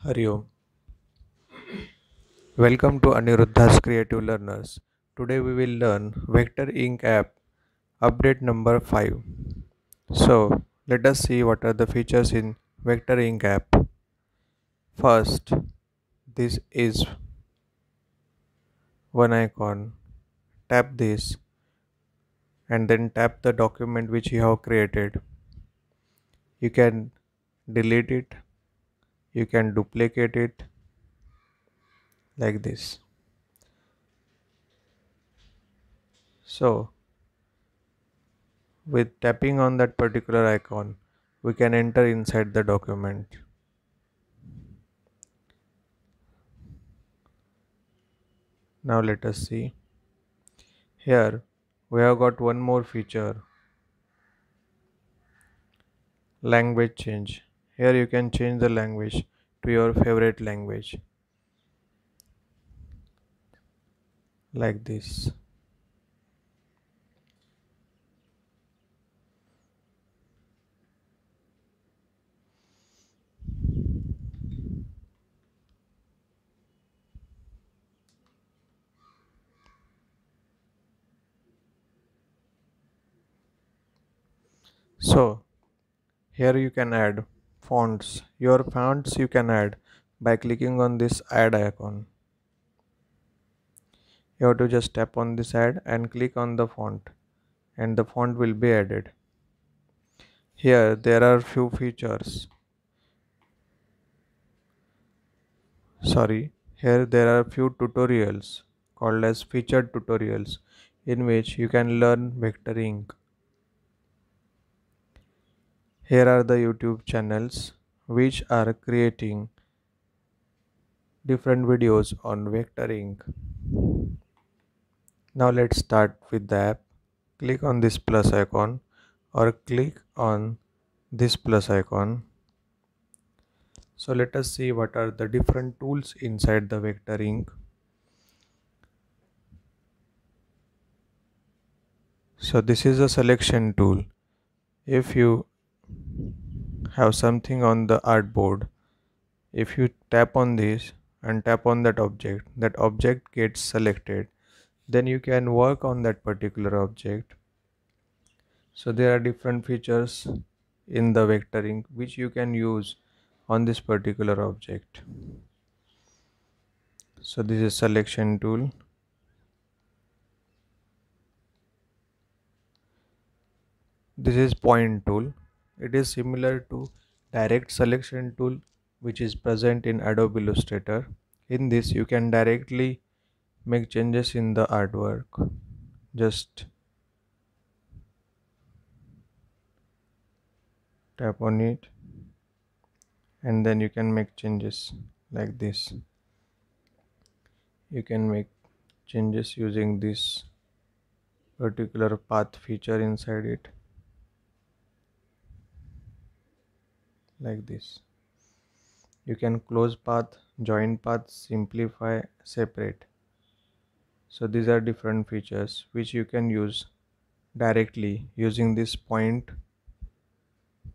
Hari Om. Welcome to Aniruddha's Creative Learners. Today we will learn Vector Ink app update number 5. So let us see what are the features in Vector Ink app. First, this is one icon. Tap this and then tap the document which you have created. You can delete it, you can duplicate it like this. So with tapping on that particular icon, we can enter inside the document. Now let us see. Here we have got one more feature, language change. Here you can change the language to your favorite language like this. So here you can add fonts. Your fonts you can add by clicking on this add icon. You have to just tap on this add and click on the font and the font will be added. Here there are few features. Here there are few tutorials called as featured tutorials in which you can learn vectoring. Here are the YouTube channels which are creating different videos on vectoring. Now let's start with the app. Click on this plus icon or click on this plus icon. So let us see what are the different tools inside the vectoring. So this is a selection tool. If you have something on the artboard, if you tap on this and tap on that object gets selected, then you can work on that particular object. So there are different features in the vectoring which you can use on this particular object. So this is selection tool. This is point tool. It is similar to direct selection tool which is present in Adobe Illustrator. In this you can directly make changes in the artwork. Just tap on it and then you can make changes like this. You can make changes using this particular path feature inside it like this. You can close path, join path, simplify, separate. So these are different features which you can use directly using this point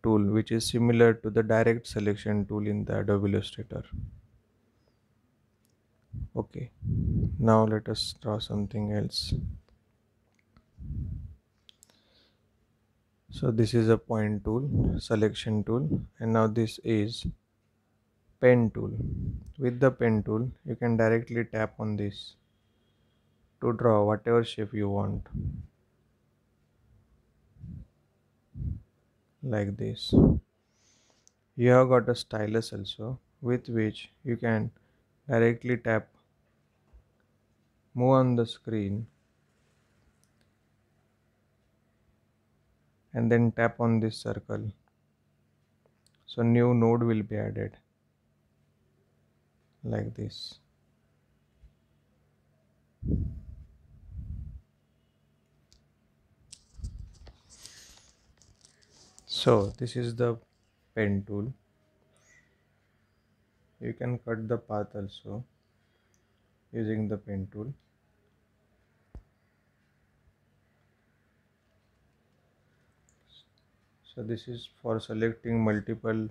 tool, which is similar to the direct selection tool in the Adobe Illustrator. Okay, now let us draw something else. So this is a point tool, selection tool, and now this is pen tool. With the pen tool, you can directly tap on this to draw whatever shape you want, like this. You have got a stylus also, with which you can directly tap, move on the screen, and then tap on this circle. So new node will be added like this. So this is the pen tool. You can cut the path also using the pen tool. So this is for selecting multiple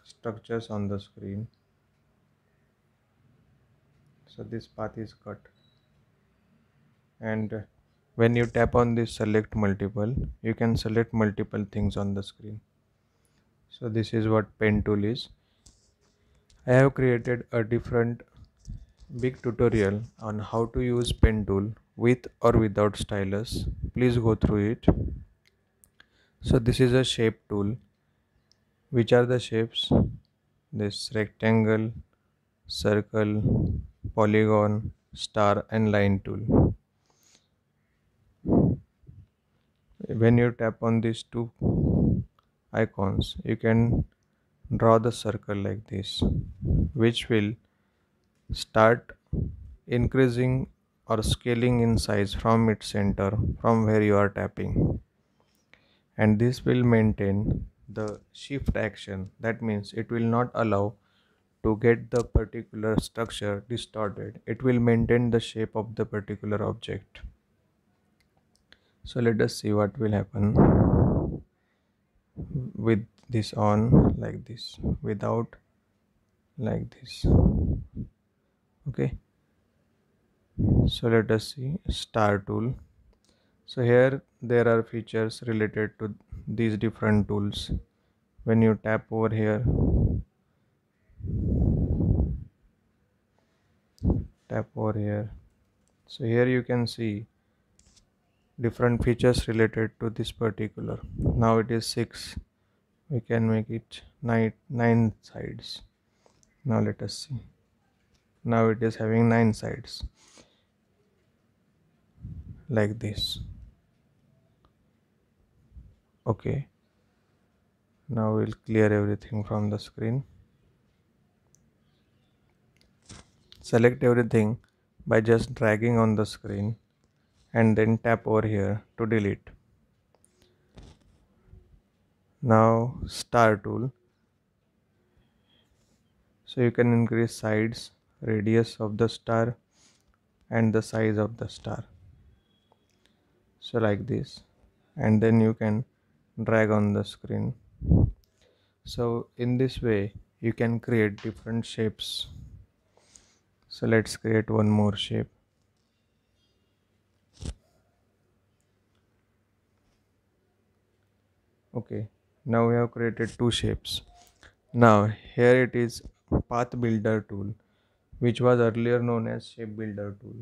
structures on the screen. So this path is cut, and when you tap on this select multiple, you can select multiple things on the screen. So this is what pen tool is. I have created a different big tutorial on how to use pen tool with or without stylus. Please go through it. So this is a shape tool. Which are the shapes? This rectangle, circle, polygon, star and line tool. When you tap on these two icons, you can draw the circle like this, which will start increasing or scaling in size from its center, from where you are tapping, and this will maintain the shift action. That means it will not allow to get the particular structure distorted. It will maintain the shape of the particular object. So let us see what will happen with this on, like this, without, like this. Okay, so let us see star tool. So here there are features related to these different tools. When you tap over here, tap over here, so here you can see different features related to this particular. Now it is 6, we can make it 9 sides. Now let us see, now it is having 9 sides, like this. Okay, now we'll clear everything from the screen. Select everything by just dragging on the screen and then tap over here to delete. Now star tool. So you can increase sides, radius of the star and the size of the star. So like this, and then you can drag on the screen. So in this way you can create different shapes. So let's create one more shape. Okay, now we have created two shapes. Now here it is path builder tool, which was earlier known as shape builder tool.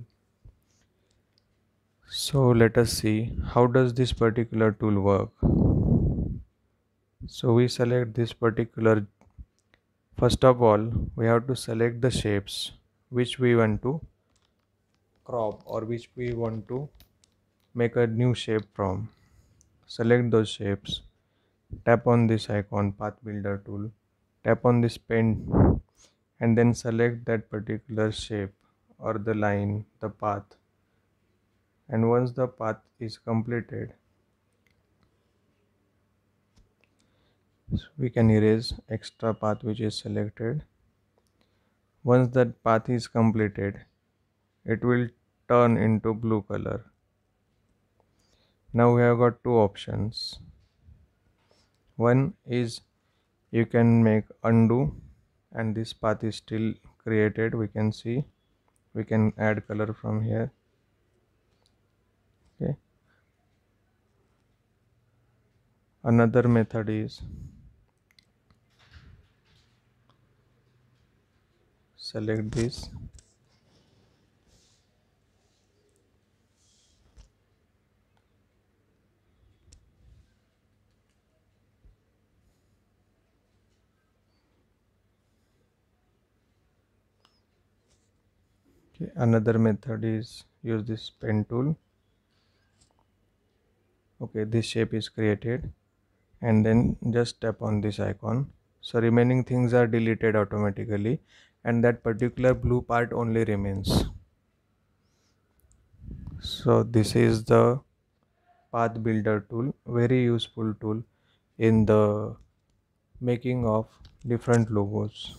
So let us see how does this particular tool work. So we select this particular, first of all we have to select the shapes which we want to crop or which we want to make a new shape from. Select those shapes, tap on this icon path builder tool, tap on this pen, and then select that particular shape or the line, the path. And once the path is completed, so we can erase extra path which is selected. Once that path is completed, it will turn into blue color. Now we have got two options. One is you can make undo and this path is still created. We can see, we can add color from here. Okay, another method is select this, okay. Another method is use this pen tool. Okay, this shape is created, and then just tap on this icon. So remaining things are deleted automatically and that particular blue part only remains. So this is the path builder tool, very useful tool in the making of different logos.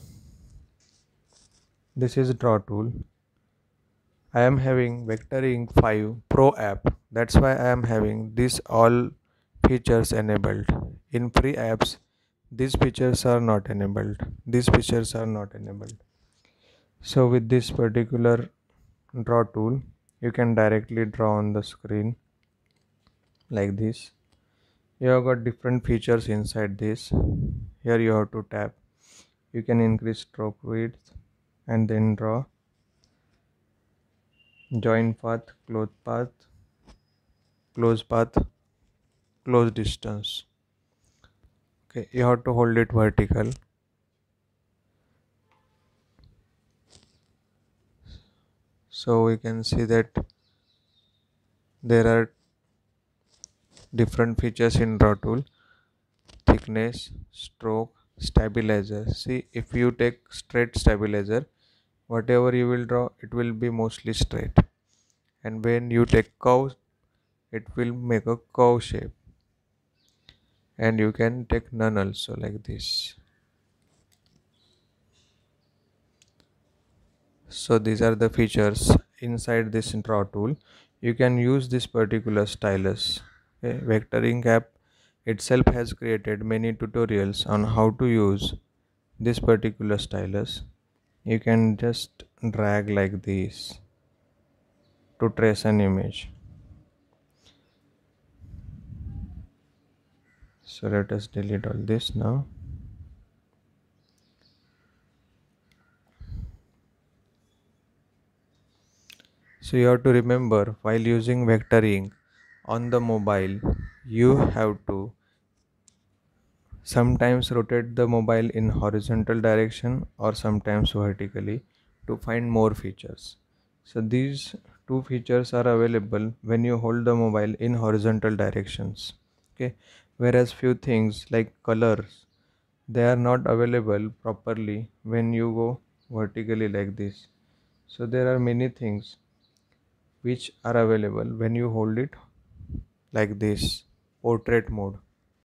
This is draw tool. I am having Vector Ink 5 Pro app. That's why I am having this all features enabled. In free apps these features are not enabled. So with this particular draw tool, you can directly draw on the screen like this. You have got different features inside this. Here you have to tap. You can increase stroke width and then draw. Join path, close path, close distance. Okay, you have to hold it vertical. So we can see that there are different features in draw tool: thickness, stroke, stabilizer. See, if you take straight stabilizer, whatever you will draw, it will be mostly straight, and when you take curve, it will make a curve shape. And you can take none also, like this. So these are the features inside this draw tool. You can use this particular stylus. Okay. Vectoring app itself has created many tutorials on how to use this particular stylus. You can just drag like this to trace an image. So let us delete all this now. So you have to remember, while using vectoring on the mobile, you have to sometimes rotate the mobile in horizontal direction or sometimes vertically to find more features. So these two features are available when you hold the mobile in horizontal directions. Okay, whereas few things like colors, they are not available properly when you go vertically like this. So there are many things which are available when you hold it like this, portrait mode.